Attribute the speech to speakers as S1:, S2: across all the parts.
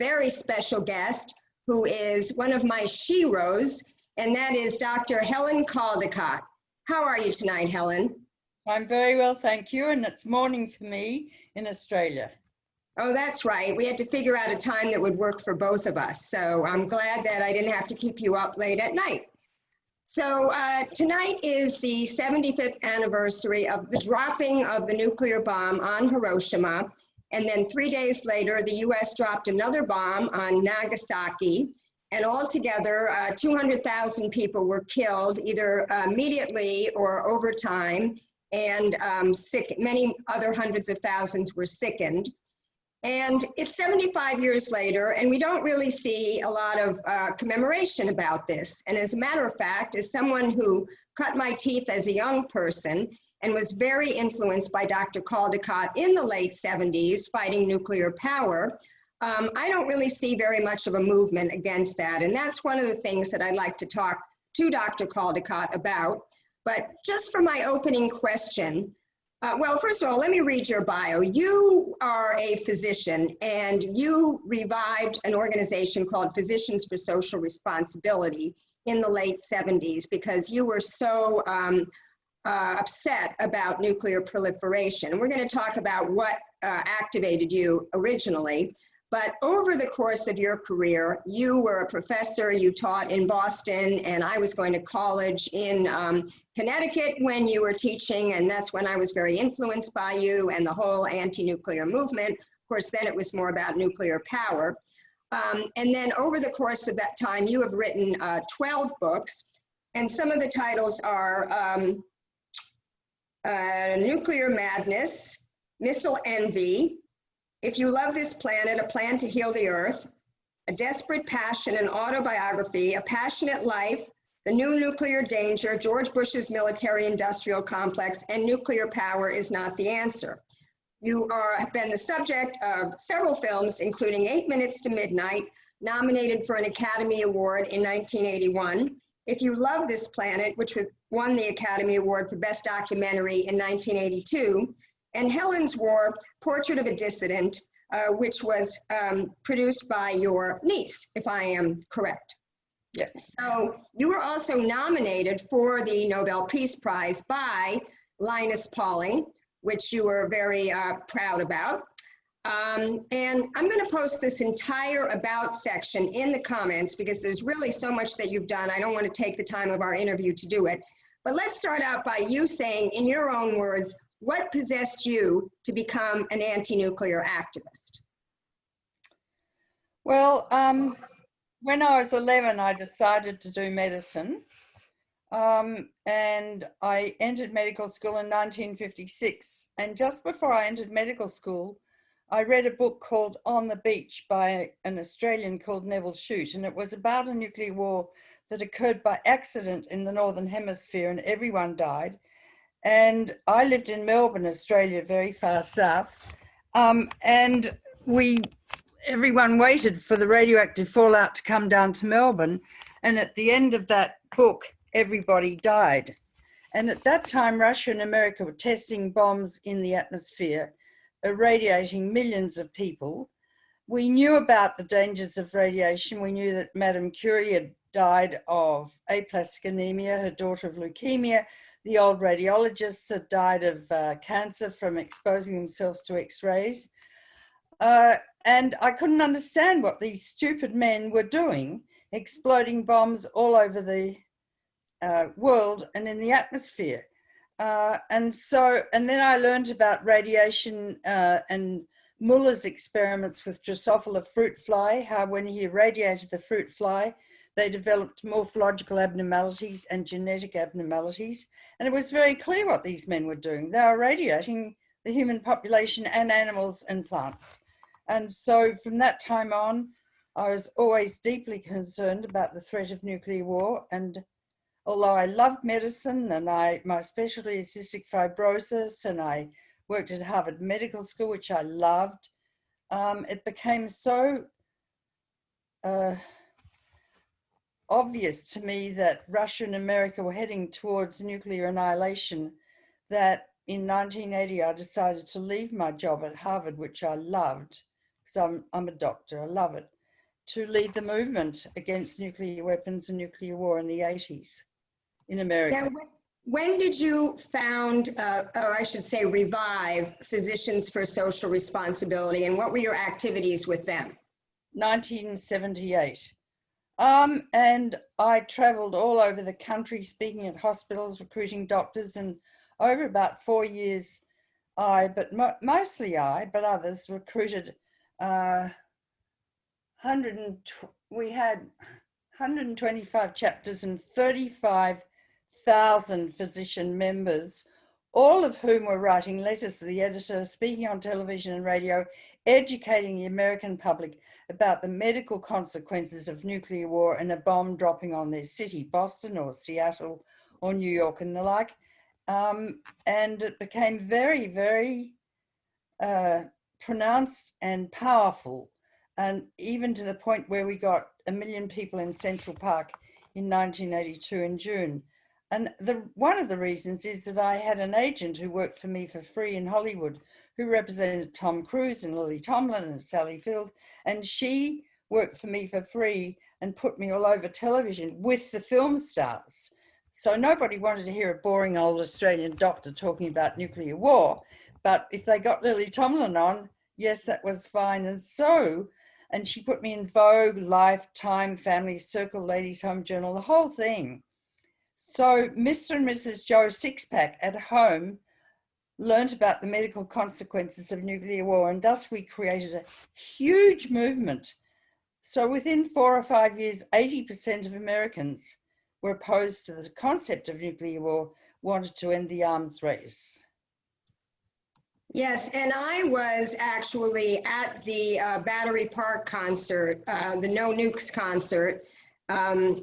S1: very special guest who is one of my sheroes, and that is Dr. Helen Caldicott. How are you tonight, Helen?
S2: I'm very well, thank you, and it's morning for me in Australia.
S1: Oh, that's right. We had to figure out a time that would work for both of us, so I'm glad that I didn't have to keep you up late at night. So tonight is the 75th anniversary of the dropping of the nuclear bomb on Hiroshima, and then 3 days later, the US dropped another bomb on Nagasaki, and altogether 200,000 people were killed either immediately or over time, and many other hundreds of thousands were sickened. And it's 75 years later, and we don't really see a lot of commemoration about this. And as a matter of fact, as someone who cut my teeth as a young person and was very influenced by Dr. Caldicott in the late 70s fighting nuclear power, I don't really see very much of a movement against that. And that's one of the things that I'd like to talk to Dr. Caldicott about. But just for my opening question, well, first of all, let me read your bio. You are a physician, and you revived an organization called Physicians for Social Responsibility in the late 70s because you were so upset about nuclear proliferation. And we're going to talk about what activated you originally. But over the course of your career, you were a professor, you taught in Boston, and I was going to college in Connecticut when you were teaching, and that's when I was very influenced by you and the whole anti-nuclear movement. Of course, then it was more about nuclear power. And then over the course of that time, you have written 12 books, and some of the titles are Nuclear Madness, Missile Envy, If You Love This Planet, A Plan to Heal the Earth, A Desperate Passion, an Autobiography, A Passionate Life, The New Nuclear Danger, George Bush's Military-Industrial Complex, and Nuclear Power is Not the Answer. You have been the subject of several films, including 8 Minutes to Midnight, nominated for an Academy Award in 1981, If You Love This Planet, which won the Academy Award for Best Documentary in 1982, and Helen's War, Portrait of a Dissident, which was produced by your niece, if I am correct.
S2: Yes.
S1: So you were also nominated for the Nobel Peace Prize by Linus Pauling, which you were very proud about. And I'm going to post this entire about section in the comments because there's really so much that you've done. I don't want to take the time of our interview to do it. But let's start out by you saying, in your own words, what possessed you to become an anti-nuclear activist?
S2: Well, when I was 11, I decided to do medicine, and I entered medical school in 1956. And just before I entered medical school, I read a book called On the Beach by an Australian called Neville Shute, and it was about a nuclear war that occurred by accident in the Northern Hemisphere, and everyone died. And I lived in Melbourne, Australia, very far south, and everyone waited for the radioactive fallout to come down to Melbourne, and at the end of that book, everybody died. And at that time, Russia and America were testing bombs in the atmosphere, irradiating millions of people. We knew about the dangers of radiation. We knew that Madame Curie had died of aplastic anemia, her daughter of leukemia. The old radiologists had died of cancer from exposing themselves to X-rays. And I couldn't understand what these stupid men were doing, exploding bombs all over the world and in the atmosphere. And then I learned about radiation and Muller's experiments with Drosophila fruit fly, how when he irradiated the fruit fly, they developed morphological abnormalities and genetic abnormalities. And it was very clear what these men were doing. They were radiating the human population and animals and plants. And so from that time on, I was always deeply concerned about the threat of nuclear war. And although I loved medicine and my specialty is cystic fibrosis, and I worked at Harvard Medical School, which I loved, it became so obvious to me that Russia and America were heading towards nuclear annihilation that in 1980 I decided to leave my job at Harvard, which I loved, because I'm a doctor, I love it, to lead the movement against nuclear weapons and nuclear war in the 80s in America.
S1: Now, when did you found, or I should say revive, Physicians for Social Responsibility, and what were your activities with them?
S2: 1978. And I traveled all over the country speaking at hospitals, recruiting doctors, and over about 4 years, mostly I, but others recruited we had 125 chapters and 35,000 physician members, all of whom were writing letters to the editor, speaking on television and radio, educating the American public about the medical consequences of nuclear war and a bomb dropping on their city, Boston or Seattle or New York and the like. And it became very, very pronounced and powerful, and even to the point where we got 1 million people in Central Park in 1982 in June. And one of the reasons is that I had an agent who worked for me for free in Hollywood, who represented Tom Cruise and Lily Tomlin and Sally Field, and she worked for me for free and put me all over television with the film stars. So nobody wanted to hear a boring old Australian doctor talking about nuclear war, but if they got Lily Tomlin on, yes, that was fine. And she put me in Vogue, Life, Time, Family Circle, Ladies' Home Journal, the whole thing. So Mr. and Mrs. Joe Sixpack at home learned about the medical consequences of nuclear war, and thus we created a huge movement. So within 4 or 5 years, 80% of Americans were opposed to the concept of nuclear war, wanted to end the arms race.
S1: Yes, and I was actually at the Battery Park concert, the No Nukes concert, and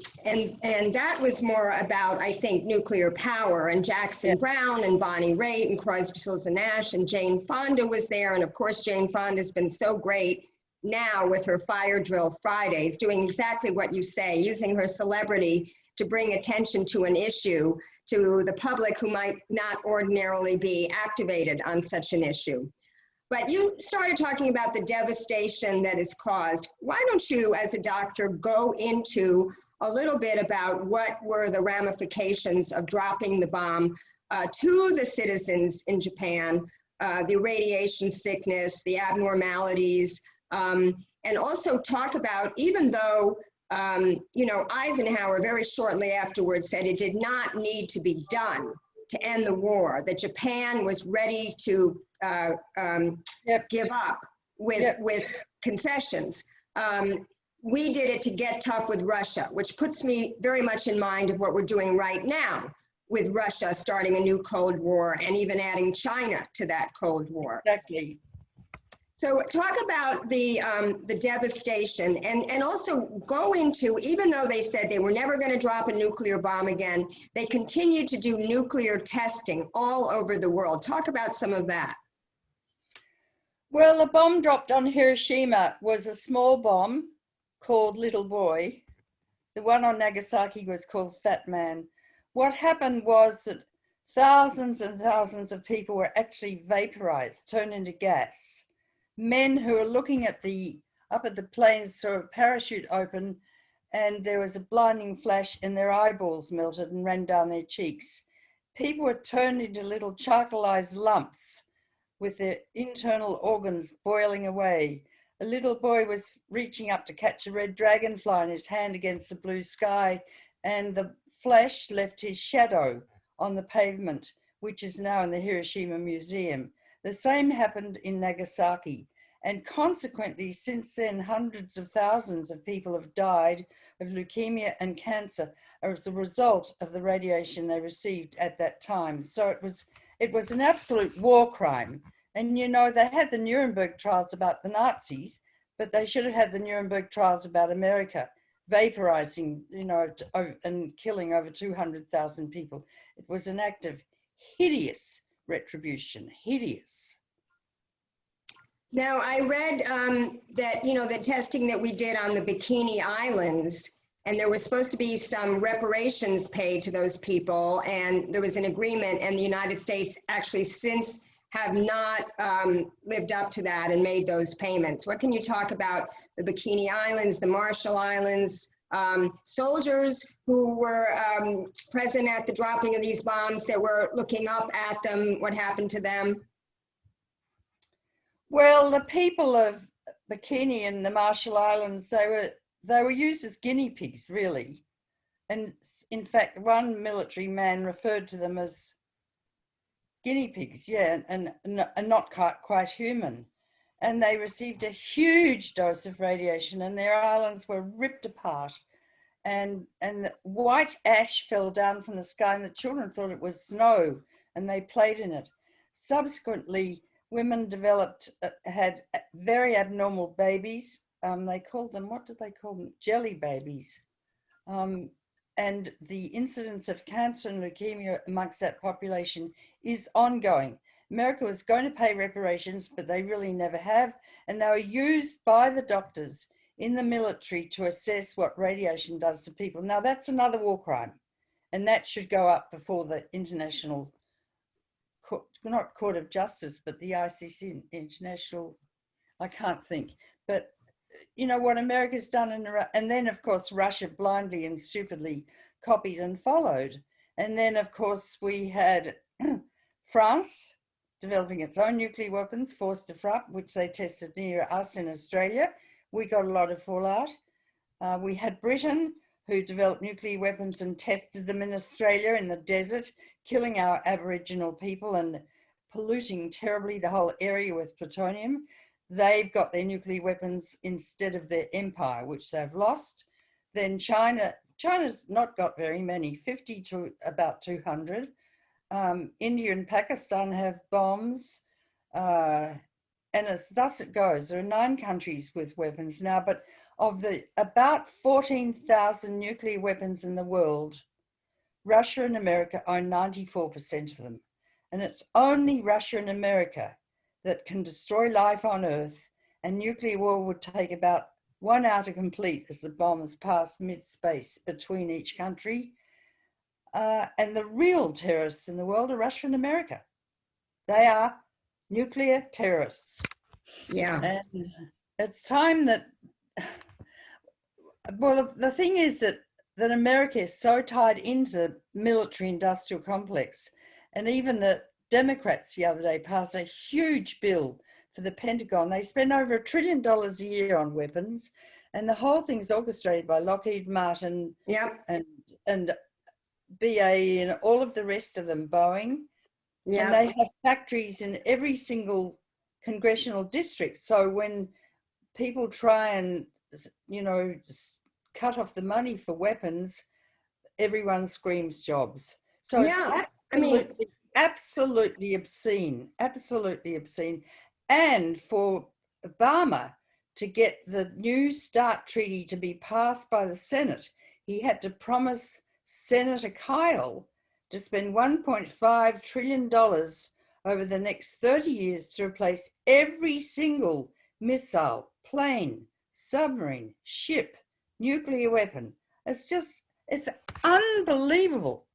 S1: that was more about, I think, nuclear power, and Jackson Brown and Bonnie Raitt and Crosby, Stills and Nash, and Jane Fonda was there, and of course Jane Fonda's been so great now with her Fire Drill Fridays, doing exactly what you say, using her celebrity to bring attention to an issue to the public who might not ordinarily be activated on such an issue. But you started talking about the devastation that is caused. Why don't you, as a doctor, go into a little bit about what were the ramifications of dropping the bomb to the citizens in Japan, the radiation sickness, the abnormalities, and also talk about, even though Eisenhower very shortly afterwards said it did not need to be done to end the war, that Japan was ready to give up with concessions. We did it to get tough with Russia, which puts me very much in mind of what we're doing right now with Russia starting a new Cold War and even adding China to that Cold War.
S2: Exactly.
S1: So talk about the devastation, and also go into, even though they said they were never going to drop a nuclear bomb again, they continued to do nuclear testing all over the world. Talk about some of that.
S2: Well, the bomb dropped on Hiroshima was a small bomb called Little Boy. The one on Nagasaki was called Fat Man. What happened was that thousands and thousands of people were actually vaporized, turned into gas. Men who were looking at up at the planes saw a parachute open, and there was a blinding flash and their eyeballs melted and ran down their cheeks. People were turned into little charcoalized lumps with their internal organs boiling away. A little boy was reaching up to catch a red dragonfly in his hand against the blue sky, and the flash left his shadow on the pavement, which is now in the Hiroshima Museum. The same happened in Nagasaki, and consequently, since then, hundreds of thousands of people have died of leukemia and cancer as a result of the radiation they received at that time. So it was an absolute war crime. And they had the Nuremberg trials about the Nazis, but they should have had the Nuremberg trials about America, vaporizing, and killing over 200,000 people. It was an act of hideous retribution, hideous.
S1: Now, I read that, the testing that we did on the Bikini Islands, and there was supposed to be some reparations paid to those people, and there was an agreement, and the United States actually since have not lived up to that and made those payments. What can you talk about the Bikini Islands, the Marshall Islands, soldiers who were present at the dropping of these bombs that were looking up at them? What happened to them?
S2: Well, the people of Bikini and the Marshall Islands, they were used as guinea pigs, really. And in fact, one military man referred to them as guinea pigs, yeah, and not quite human. And they received a huge dose of radiation, and their islands were ripped apart. And white ash fell down from the sky, and the children thought it was snow, and they played in it. Subsequently, women had very abnormal babies. They called them, what did they call them? Jelly babies. And the incidence of cancer and leukemia amongst that population is ongoing. America was going to pay reparations, but they really never have. And they were used by the doctors in the military to assess what radiation does to people. Now, that's another war crime. And that should go up before the International Court, not Court of Justice, but the ICC, International, I can't think. But you know what America's done, and then of course Russia blindly and stupidly copied and followed. And then of course we had France developing its own nuclear weapons, forced to front, which they tested near us in Australia. We got a lot of fallout. We had Britain, who developed nuclear weapons and tested them in Australia in the desert, killing our Aboriginal people and polluting terribly the whole area with plutonium. They've got their nuclear weapons instead of their empire, which they've lost. Then China's not got very many, 50 to about 200. India and Pakistan have bombs, and thus it goes. There are 9 countries with weapons now, but of the about 14,000 nuclear weapons in the world, Russia and America own 94% of them. And it's only Russia and America that can destroy life on Earth, and nuclear war would take about 1 hour to complete as the bombs pass mid-space between each country. And the real terrorists in the world are Russia and America. They are nuclear terrorists.
S1: Yeah.
S2: And it's time that, well, the thing is that America is so tied into the military-industrial complex, and even the Democrats the other day passed a huge bill for the Pentagon. They spend over $1 trillion a year on weapons, and the whole thing's orchestrated by Lockheed Martin,
S1: yep,
S2: and BAE and all of the rest of them, Boeing.
S1: Yeah.
S2: And they have factories in every single congressional district. So when people try and, you know, cut off the money for weapons, everyone screams jobs. So
S1: yeah,
S2: it's absolutely obscene, absolutely obscene. And for Obama to get the New START treaty to be passed by the Senate, he had to promise Senator Kyle to spend $1.5 trillion over the next 30 years to replace every single missile, plane, submarine, ship, nuclear weapon. It's unbelievable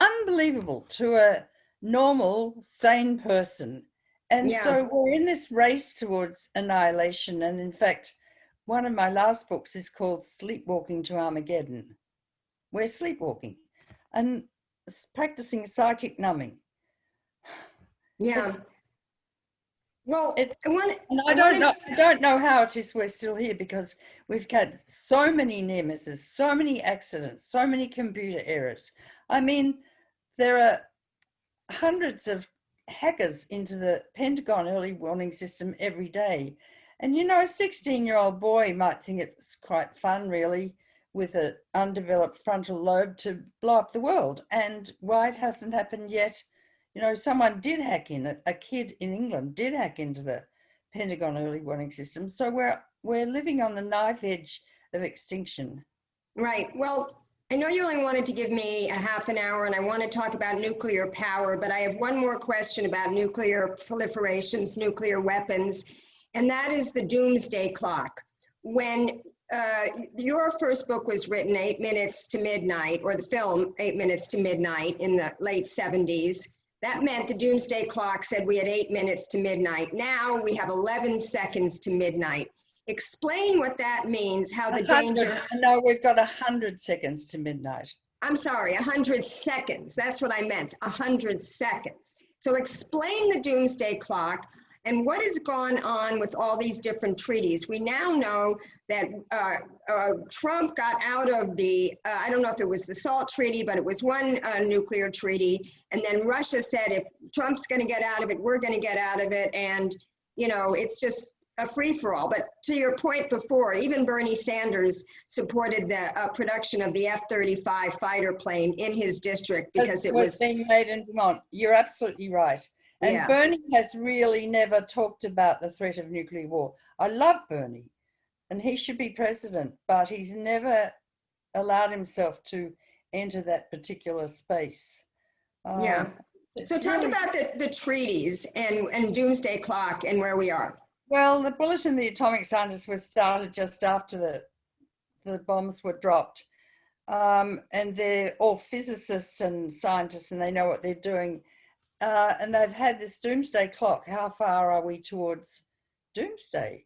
S2: to a normal, sane person. And so we're in this race towards annihilation. And in fact, one of my last books is called Sleepwalking to Armageddon. We're sleepwalking and practicing psychic numbing.
S1: Yeah.
S2: I don't know how it is we're still here, because we've had so many near misses, so many accidents, so many computer errors. I mean, there are hundreds of hackers into the Pentagon early warning system every day. And you know, a 16-year-old boy might think it's quite fun, really, with an undeveloped frontal lobe, to blow up the world. And why it hasn't happened yet? You know, someone did hack in, a kid in England did hack into the Pentagon early warning system. So we're living on the knife edge of extinction.
S1: Right. Well, I know you only wanted to give me a half an hour, and I want to talk about nuclear power, but I have one more question about nuclear proliferations, nuclear weapons, and that is the Doomsday Clock. When your first book was written, 8 Minutes to Midnight, or the film 8 Minutes to Midnight, in the late 70s, That meant the Doomsday Clock said we had 8 minutes to midnight. Now we have 11 seconds to midnight. Explain what that means, how the danger...
S2: No, we've got 100 seconds to midnight.
S1: I'm sorry, 100 seconds. That's what I meant, 100 seconds. So explain the Doomsday Clock and what has gone on with all these different treaties. We now know that Trump got out of the, I don't know if it was the SALT treaty, but it was one nuclear treaty. And then Russia said, if Trump's going to get out of it, we're going to get out of it. And, you know, it's just a free-for-all. But to your point before, even Bernie Sanders supported the production of the F-35 fighter plane in his district because it was
S2: being made in Vermont. You're absolutely right. And
S1: yeah.
S2: Bernie has really never talked about the threat of nuclear war. I love Bernie, and he should be president, but he's never allowed himself to enter that particular space.
S1: Yeah. So talk about the treaties and Doomsday Clock and where we are.
S2: Well, the Bulletin of the Atomic Scientists was started just after the bombs were dropped. And they're all physicists and scientists, and they know what they're doing. And they've had this Doomsday Clock. How far are we towards Doomsday?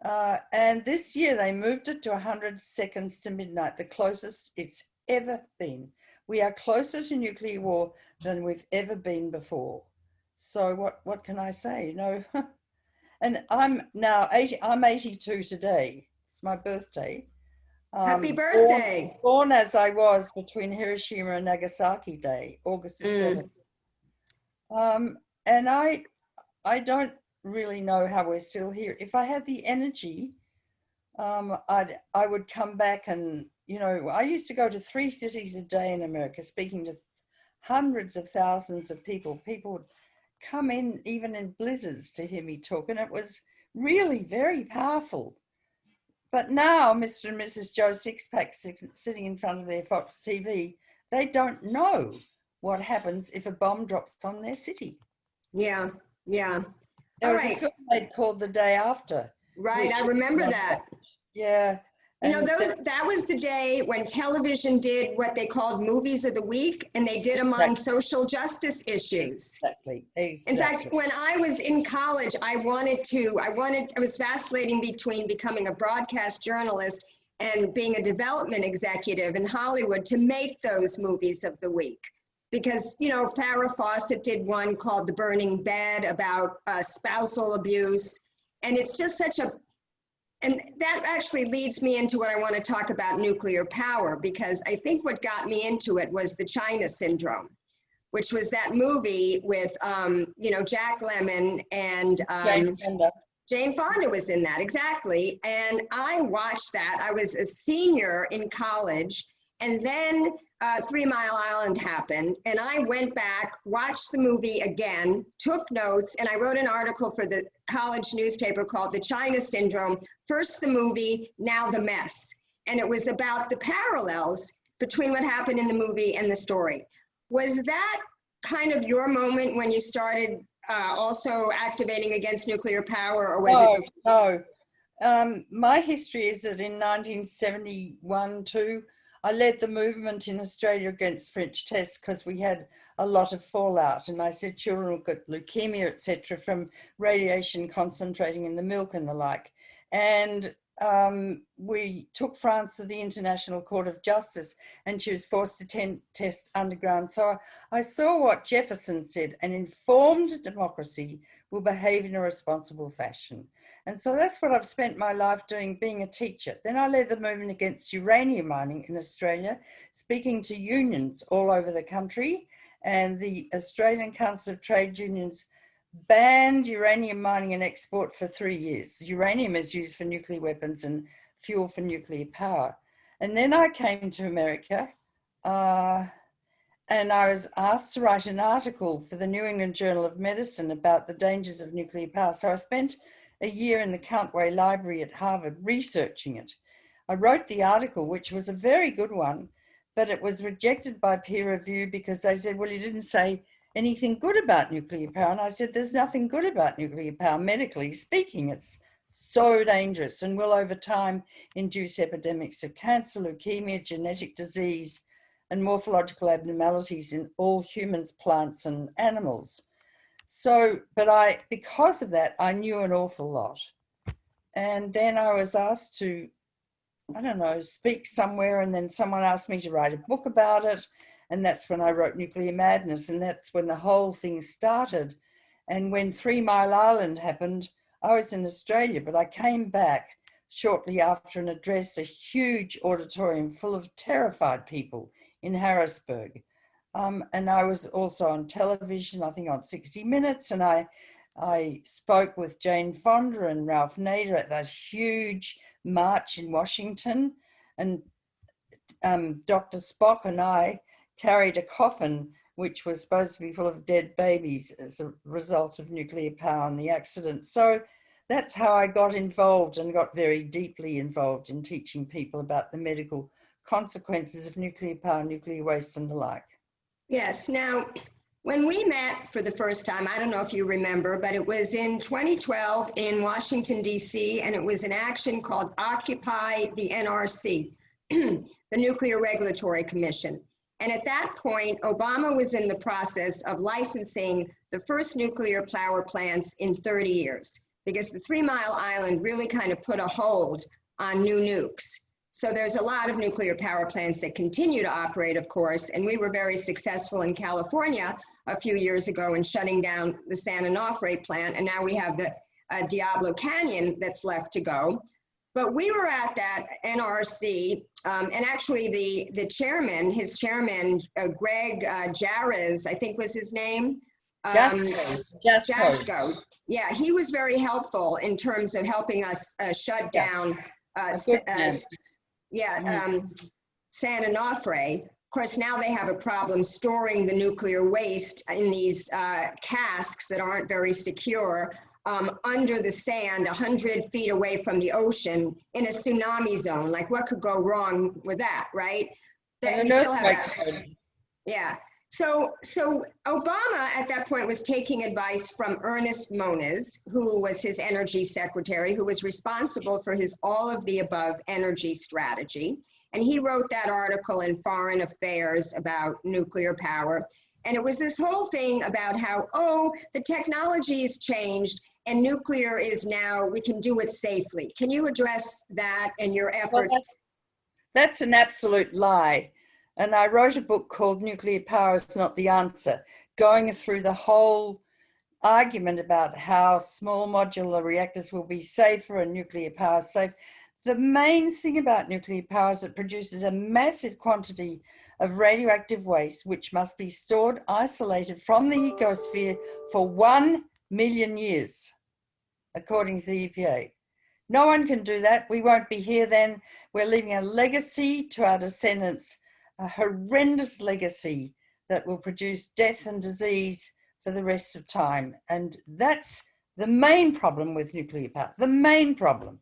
S2: And this year they moved it to 100 seconds to midnight, the closest it's ever been. We are closer to nuclear war than we've ever been before. So what can I say? You know, and I'm now 80. I'm 82 today. It's my birthday.
S1: Happy birthday!
S2: Born as I was between Hiroshima and Nagasaki Day, August the 7th. And I don't really know how we're still here. If I had the energy, I would come back and, you know, I used to go to 3 cities a day in America, speaking to hundreds of thousands of people. People would come in, even in blizzards, to hear me talk, and it was really very powerful. But now, Mr. and Mrs. Joe Sixpack sitting in front of their Fox TV, they don't know what happens if a bomb drops on their city.
S1: Yeah, yeah.
S2: There was a film made called The Day After.
S1: Right, I remember that.
S2: Yeah.
S1: You know, that was the day when television did what they called movies of the week, and they did them on social justice issues.
S2: Exactly.
S1: In fact, when I was in college, I was vacillating between becoming a broadcast journalist and being a development executive in Hollywood to make those movies of the week. Because, you know, Farrah Fawcett did one called The Burning Bed about spousal abuse. And it's just and that actually leads me into what I want to talk about nuclear power, because I think what got me into it was the China Syndrome, which was that movie with, you know, Jack Lemmon and Jane Fonda was in that, exactly. And I watched that. I was a senior in college, and then 3 Mile Island happened, and I went back, watched the movie again, took notes, and I wrote an article for the college newspaper called The China Syndrome, first the movie, now the mess. And it was about the parallels between what happened in the movie and the story. Was that kind of your moment when you started also activating against nuclear power, or was it?
S2: No. My history is that in 1971 too, I led the movement in Australia against French tests because we had a lot of fallout, and I said children will get leukemia, etc., from radiation concentrating in the milk and the like. And we took France to the International Court of Justice, and she was forced to test underground. So I saw what Jefferson said: an informed democracy will behave in a responsible fashion. And so that's what I've spent my life doing, being a teacher. Then I led the movement against uranium mining in Australia, speaking to unions all over the country. And the Australian Council of Trade Unions banned uranium mining and export for 3 years. Uranium is used for nuclear weapons and fuel for nuclear power. And then I came to America and I was asked to write an article for the New England Journal of Medicine about the dangers of nuclear power. So I spent a year in the Countway Library at Harvard researching it. I wrote the article, which was a very good one, but it was rejected by peer review because they said, well, you didn't say anything good about nuclear power. And I said, there's nothing good about nuclear power, medically speaking. It's so dangerous and will over time induce epidemics of cancer, leukemia, genetic disease, and morphological abnormalities in all humans, plants, and animals. So, but because of that, I knew an awful lot. And then I was asked to, I don't know, speak somewhere, and then someone asked me to write a book about it. And that's when I wrote Nuclear Madness, and that's when the whole thing started. And when 3 Mile Island happened, I was in Australia, but I came back shortly after and addressed a huge auditorium full of terrified people in Harrisburg. And I was also on television, I think on 60 Minutes, and I spoke with Jane Fonda and Ralph Nader at that huge march in Washington. And Dr. Spock and I carried a coffin which was supposed to be full of dead babies as a result of nuclear power and the accident. So that's how I got involved, and got very deeply involved in teaching people about the medical consequences of nuclear power, nuclear waste, and the like.
S1: Yes. Now, when we met for the first time, I don't know if you remember, but it was in 2012 in Washington, D.C., and it was an action called Occupy the NRC, the Nuclear Regulatory Commission. And at that point, Obama was in the process of licensing the first nuclear power plants in 30 years, because the 3 Mile Island really kind of put a hold on new nukes. So there's a lot of nuclear power plants that continue to operate, of course, and we were very successful in California a few years ago in shutting down the San Onofre plant, and now we have the Diablo Canyon that's left to go. But we were at that NRC, and actually the chairman, his chairman, Greg Jarez, I think was his name. Jasko. Yeah, he was very helpful in terms of helping us shut down San Onofre. Of course, now they have a problem storing the nuclear waste in these casks that aren't very secure under the sand, 100 feet away from the ocean in a tsunami zone. Like, what could go wrong with that, right? That we still have that. Yeah. So Obama at that point was taking advice from Ernest Moniz, who was his energy secretary, who was responsible for his all of the above energy strategy. And he wrote that article in Foreign Affairs about nuclear power. And it was this whole thing about how, the technology's changed and nuclear is now, we can do it safely. Can you address that and your efforts?
S2: Well, that's an absolute lie. And I wrote a book called Nuclear Power is Not the Answer, going through the whole argument about how small modular reactors will be safer and nuclear power is safe. The main thing about nuclear power is it produces a massive quantity of radioactive waste, which must be stored isolated from the ecosphere for 1 million years, according to the EPA. No one can do that. We won't be here then. We're leaving a legacy to our descendants, a horrendous legacy that will produce death and disease for the rest of time. And that's the main problem with nuclear power, the main problem.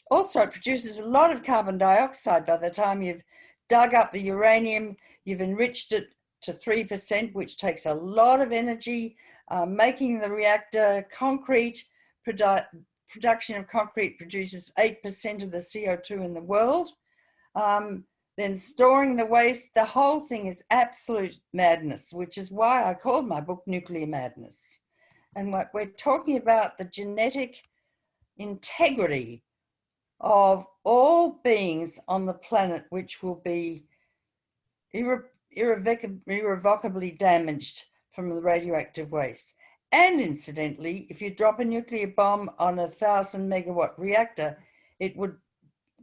S2: Also, it produces a lot of carbon dioxide by the time you've dug up the uranium, you've enriched it to 3%, which takes a lot of energy, making the reactor concrete. Production of concrete produces 8% of the CO2 in the world. Then storing the waste, the whole thing is absolute madness, which is why I called my book Nuclear Madness. And what we're talking about, the genetic integrity of all beings on the planet, which will be irrevocably damaged from the radioactive waste. And incidentally, if you drop a nuclear bomb on a 1,000 megawatt reactor, it would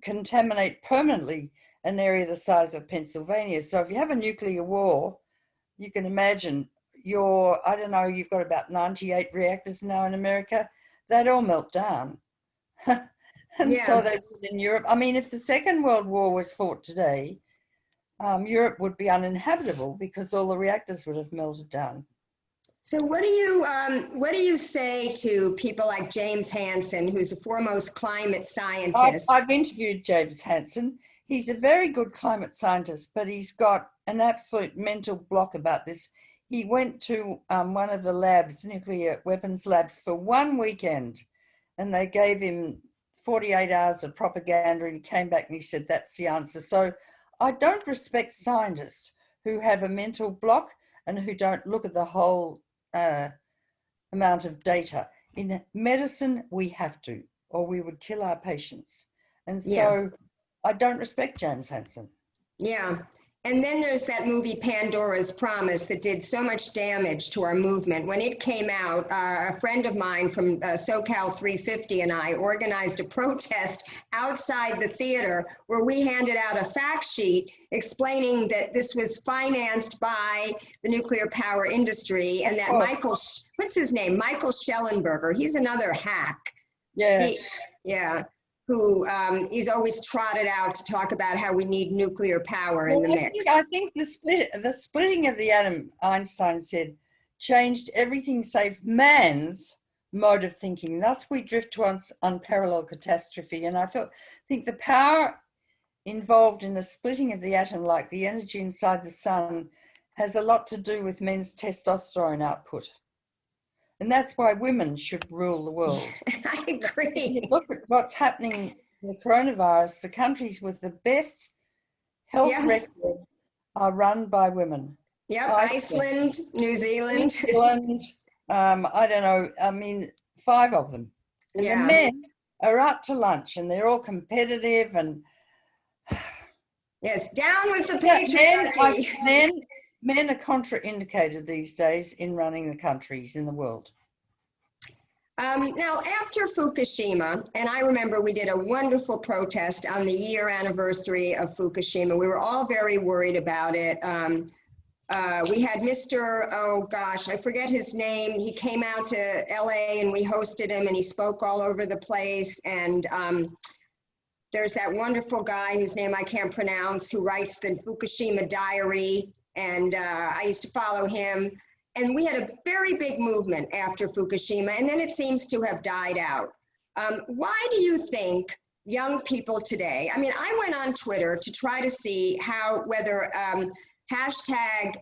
S2: contaminate permanently an area the size of Pennsylvania. So if you have a nuclear war, you can imagine I don't know, you've got about 98 reactors now in America, they'd all melt down. And so they did in Europe. I mean, if the Second World War was fought today, Europe would be uninhabitable because all the reactors would have melted down.
S1: So what do you say to people like James Hansen, who's a foremost climate scientist?
S2: I've interviewed James Hansen. He's a very good climate scientist, but he's got an absolute mental block about this. He went to one of the labs, nuclear weapons labs, for 1 weekend, and they gave him 48 hours of propaganda, and he came back and he said, that's the answer. So I don't respect scientists who have a mental block and who don't look at the whole amount of data. In medicine, we have to, or we would kill our patients. And so I don't respect James Hansen.
S1: Yeah. And then there's that movie Pandora's Promise that did so much damage to our movement. When it came out, a friend of mine from SoCal 350 and I organized a protest outside the theater where we handed out a fact sheet explaining that this was financed by the nuclear power industry and that what's his name? Michael Schellenberger. He's another hack.
S2: Yeah.
S1: Who he's always trotted out to talk about how we need nuclear power in the mix.
S2: I think the splitting of the atom, Einstein said, changed everything save man's mode of thinking. Thus we drift to unparalleled catastrophe. And I think the power involved in the splitting of the atom, like the energy inside the sun, has a lot to do with men's testosterone output. And that's why women should rule the world.
S1: I agree.
S2: If you look at what's happening with the coronavirus, the countries with the best health record are run by women.
S1: Yep, Iceland, New Zealand.
S2: I don't know, 5 of them. And the men are out to lunch and they're all competitive and...
S1: Yes, down with the patriarchy.
S2: Men are contraindicated these days in running the countries in the world.
S1: Now, after Fukushima, and I remember we did a wonderful protest on the year anniversary of Fukushima. We were all very worried about it. We had Mr., I forget his name. He came out to LA and we hosted him and he spoke all over the place. And there's that wonderful guy whose name I can't pronounce who writes the Fukushima Diary. And I used to follow him. And we had a very big movement after Fukushima, and then it seems to have died out. Why do you think young people today, I went on Twitter to try to see whether hashtag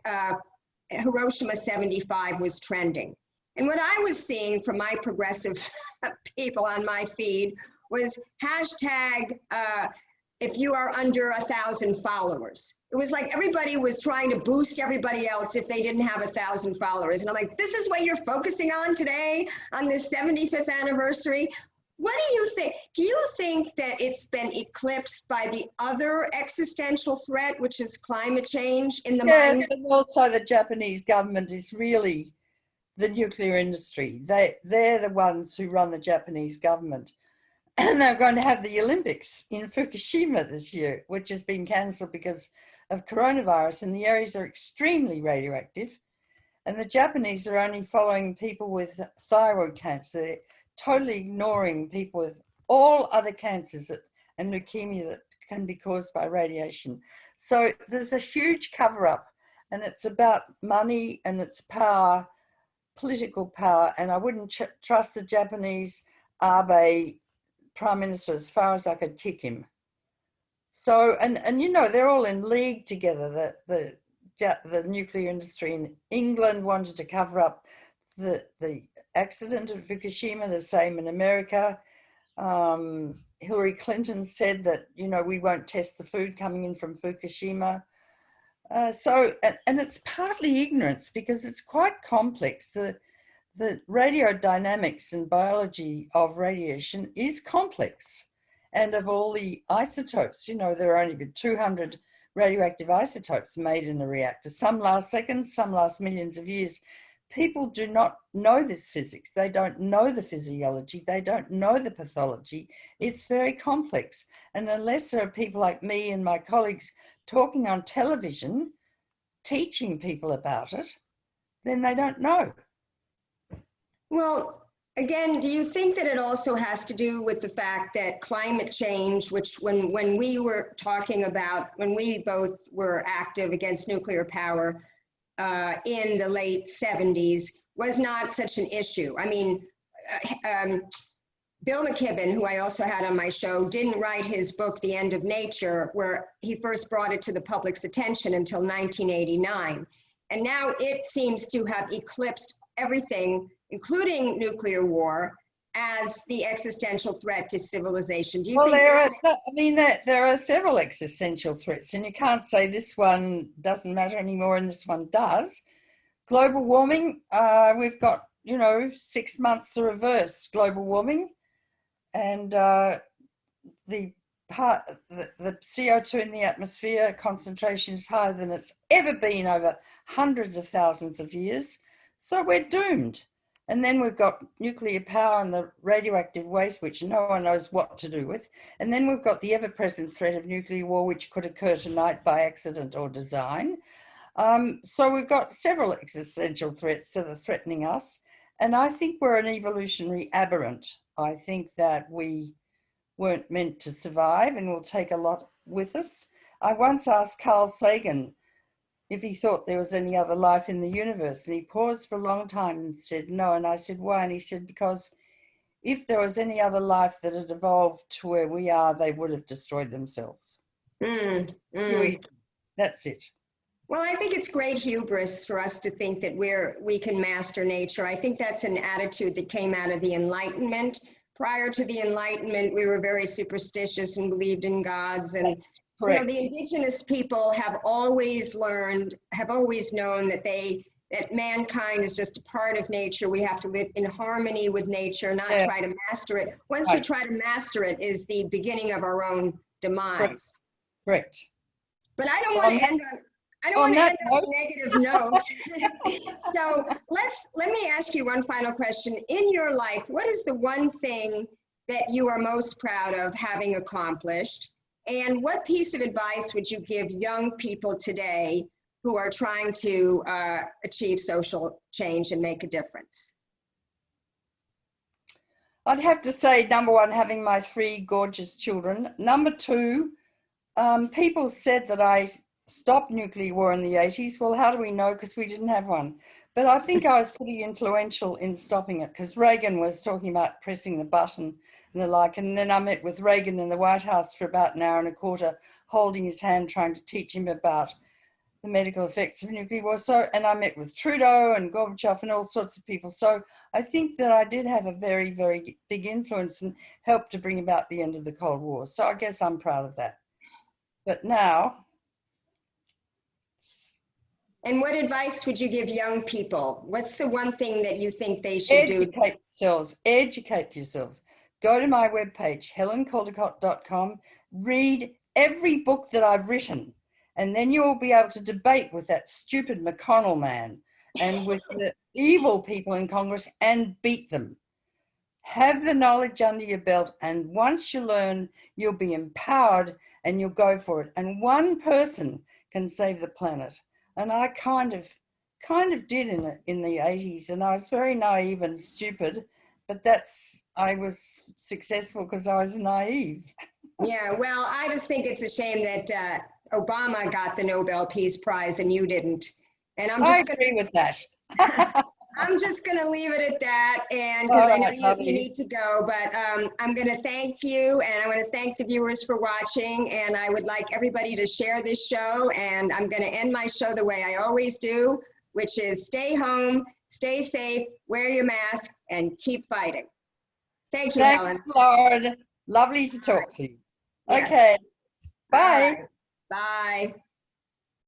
S1: Hiroshima 75 was trending. And what I was seeing from my progressive people on my feed was hashtag if you are under 1,000 followers. It was like everybody was trying to boost everybody else if they didn't have 1,000 followers. And I'm like, this is what you're focusing on today on this 75th anniversary? What do you think? Do you think that it's been eclipsed by the other existential threat, which is climate change in the mind?
S2: Yes, and also the Japanese government is really the nuclear industry. They're the ones who run the Japanese government. And they're going to have the Olympics in Fukushima this year, which has been cancelled because of coronavirus, and the areas are extremely radioactive. And the Japanese are only following people with thyroid cancer. They're totally ignoring people with all other cancers and leukemia that can be caused by radiation. So there's a huge cover-up, and it's about money and it's power, political power. And I wouldn't trust the Japanese Abe Prime Minister as far as I could kick him. So, and they're all in league together. The nuclear industry in England wanted to cover up the accident at Fukushima, the same in America. Hillary Clinton said that, we won't test the food coming in from Fukushima. And it's partly ignorance because it's quite complex. The radiodynamics and biology of radiation is complex, and of all the isotopes, there are only 200 radioactive isotopes made in a reactor. Some last seconds, some last millions of years. People do not know this physics. They don't know the physiology. They don't know the pathology. It's very complex. And unless there are people like me and my colleagues talking on television, teaching people about it, then they don't know.
S1: Well, again, do you think that it also has to do with the fact that climate change, which when we were talking about, when we both were active against nuclear power in the late 70s, was not such an issue? Bill McKibben, who I also had on my show, didn't write his book, The End of Nature, where he first brought it to the public's attention until 1989. And now it seems to have eclipsed everything, including nuclear war, as the existential threat to civilization? Do you
S2: Well,
S1: think
S2: there are several existential threats, and you can't say this one doesn't matter anymore and this one does. Global warming, we've got, 6 months to reverse global warming, and the CO2 in the atmosphere concentration is higher than it's ever been over hundreds of thousands of years. So we're doomed. And then we've got nuclear power and the radioactive waste, which no one knows what to do with. And then we've got the ever-present threat of nuclear war, which could occur tonight by accident or design. So we've got several existential threats that are threatening us. And I think we're an evolutionary aberrant. I think that we weren't meant to survive and will take a lot with us. I once asked Carl Sagan if he thought there was any other life in the universe, and he paused for a long time and said no. And I said, why? And he said, because if there was any other life that had evolved to where we are, they would have destroyed themselves. That's it.
S1: Well, I think it's great hubris for us to think that we can master nature. I think that's an attitude that came out of the Enlightenment. Prior to the Enlightenment, we were very superstitious and believed in gods. And the indigenous people have always known that mankind is just a part of nature. We have to live in harmony with nature, not try to master it. Once we try to master it is the beginning of our own demise.
S2: Correct.
S1: But I don't want to end on a negative note. So let me ask you one final question. In your life, what is the one thing that you are most proud of having accomplished? And what piece of advice would you give young people today who are trying to achieve social change and make a difference?
S2: I'd have to say, number one, having my 3 gorgeous children. Number 2, people said that I stopped nuclear war in the 80s. Well, how do we know? Because we didn't have one. But I think I was pretty influential in stopping it, because Reagan was talking about pressing the button and the like. And then I met with Reagan in the White House for about an hour and a quarter, holding his hand, trying to teach him about the medical effects of nuclear war. And I met with Trudeau and Gorbachev and all sorts of people. So I think that I did have a very, very big influence and helped to bring about the end of the Cold War. So I guess I'm proud of that. But now...
S1: And what advice would you give young people? What's the one thing that you think they should do?
S2: Educate yourselves. Go to my webpage, helencaldicott.com, read every book that I've written, and then you'll be able to debate with that stupid McConnell man and with the evil people in Congress and beat them. Have the knowledge under your belt, and once you learn, you'll be empowered and you'll go for it. And one person can save the planet. And I kind of did in the 80s, and I was very naive and stupid, but I was successful because I was naive.
S1: Yeah, well, I just think it's a shame that Obama got the Nobel Peace Prize and you didn't. And
S2: I agree with that.
S1: I'm just going to leave it at that, and because I know you need to go, but I'm going to thank you, and I want to thank the viewers for watching, and I would like everybody to share this show, and I'm going to end my show the way I always do, which is stay home, stay safe, wear your mask, and keep fighting. Thank you, Helen.
S2: Thanks, Lord. Lovely to talk to you.
S1: Yes.
S2: Okay. Bye.
S1: Bye.